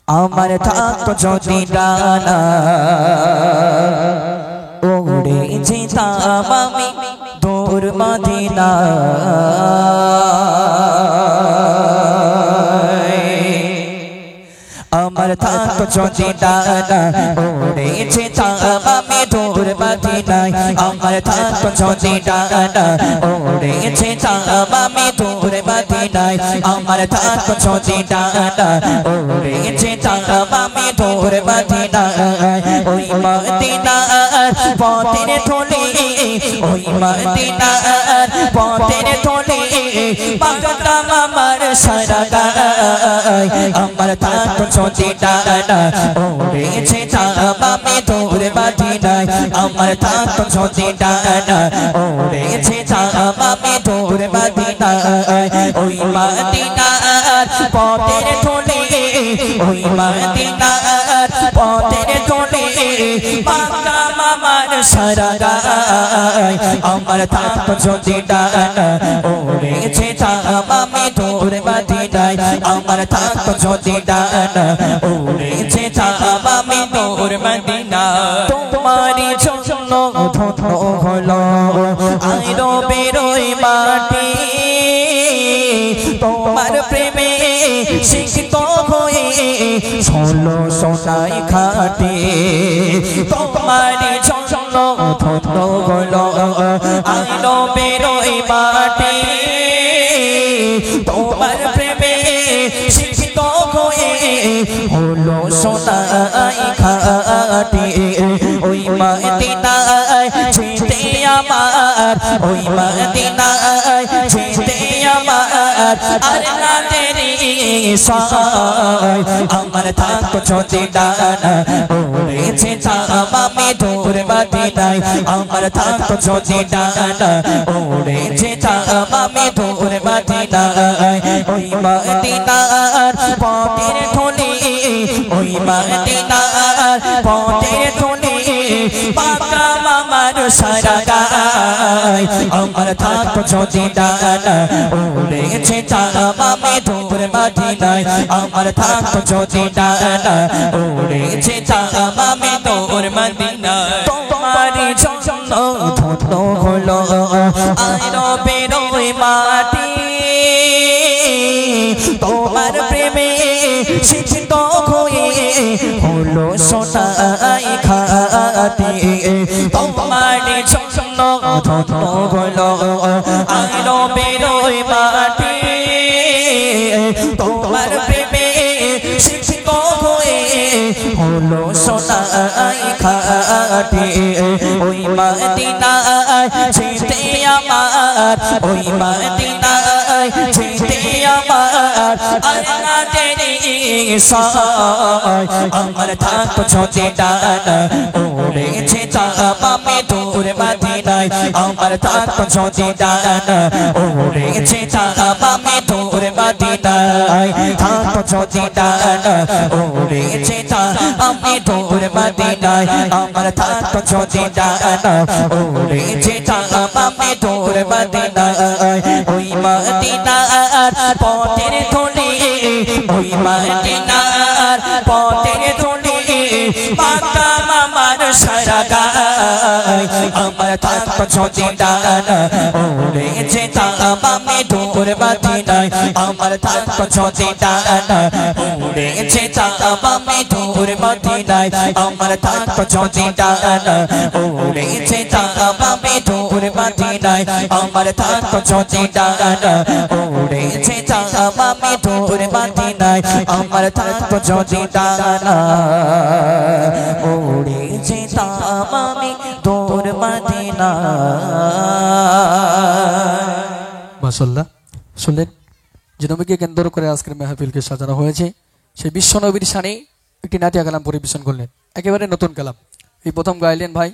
আমার থাকতো যদি ডানা উড়ে যেতাম আমি দূর মদিনা আমার থাকতো যদি ডানা উড়ে যেতাম আমি দূর মদিনায় আমার থাকতো যদি ডানা উড়ে যেতাম আমি দূর মদিনায় আমার থাকতো যদি ডানা উড়ে যেতাম আমি দূর মদিনায় ওই মদিনার পথের থলি ওই মদিনার পথের থলি পাগলাম আমার সারা গায় আমার থাকতো যদি ডানা উড়ে যেতাম আমি দূর মদিনায় আমার থাকতো যদি ডানা উড়ে যেতাম আমি দূর মদিনায় ওই মদিনার পথের থলি ওই মদিনার পথের থলি পাগলাম আমার সারা গায় আমার থাকতো যদি ডানা উড়ে যেতাম আমি দূর মদিনায় আমার থাকতো যদি ডানা উড়ে যেতাম আমি দূর মদিনায় তোমারই জন্য ধন্য হলো আইরো বেরোই মাটি তোমার প্রেমে শিক্ষিত হয়ে ষোলো সোনাই খাটি তোমারই জন্য ধন্য হলো আইরো বেরোই মাটি তোমার প্রেমে শিক্ষিত হয়ে হলো সোনাই খাটি ওই মদিনায় যেতে আমার ওই মদিনায় যেতে আমার আর না দেরি সয় আমার থাকতো যদি ডানা উড়ে যেতাম আমি দূর মদিনায় আমার থাকতো যদি ডানা উড়ে যেতাম আমি দূর মদিনায় ওই মদিনার পথের থলি ওই মদিনার পথের থলি পাগলাম আমার সারা গায় আমার থাকতো যদি ডানা উড়ে যেতাম আমি দূর মদিনায় আমার থাকতো যদি ডানা উড়ে যেতাম আমি দূর মদিনায় তোমারই জন্য ধন্য হলো আইরো বেরোই মাটি তোমার প্রেমে শিক্ষিত হয়ে হলো সোনাই খাটি তোমারই জন্য ধন্য হলো আইরো বেরোই মাটি তোমার প্রেমে শিক্ষিত হয়ে হলো সোনাই খাটি ওই মদিনায় যেতে আমার ওই মদিনায় যেতে আমার আর না দেরি সয় আমার থাকতো যদি ডানা উড়ে যেতাম আমি দূর মদিনায় আমার থাকতো যদি ডানা উড়ে যেতাম আমি দূর মদিনায় থাকতো যদি ডানা উড়ে যেতাম আমি দূর মদিনায় আমার থাকতো যদি ডানা উড়ে যেতাম আমি দূর মদিনায় ওই মদিনার পথের থলি ওই মদিনার পথের থলি পাগলাম আমার সারা গায় আমার থাকতো যদি ডানা উড়ে যেতাম আমি দূর মদিনায় আমার থাকতো যদি ডানা উড়ে যেতাম আমি দূর মদিনায় আমার থাকতো যদি ডানা উড়ে যেতাম আমি দূর মদিনায় আমার থাকতো যদি ডানা উড়ে যেতাম আমি দূর মদিনায় আমার থাকতো যদি ডানা উড়ে যেতাম আমি দূর মদিনায়। মাশাআল্লাহ শুনলেন যে নবীকে কেন্দ্র করে আজকের মাহফিলকে সাজানো হয়েছে সেই বিশ্ব নবীর শানে একটি নাটিয়া কালাম পরিবেশন করলেন একেবারে নতুন কালাম এই প্রথম গাইলেন ভাই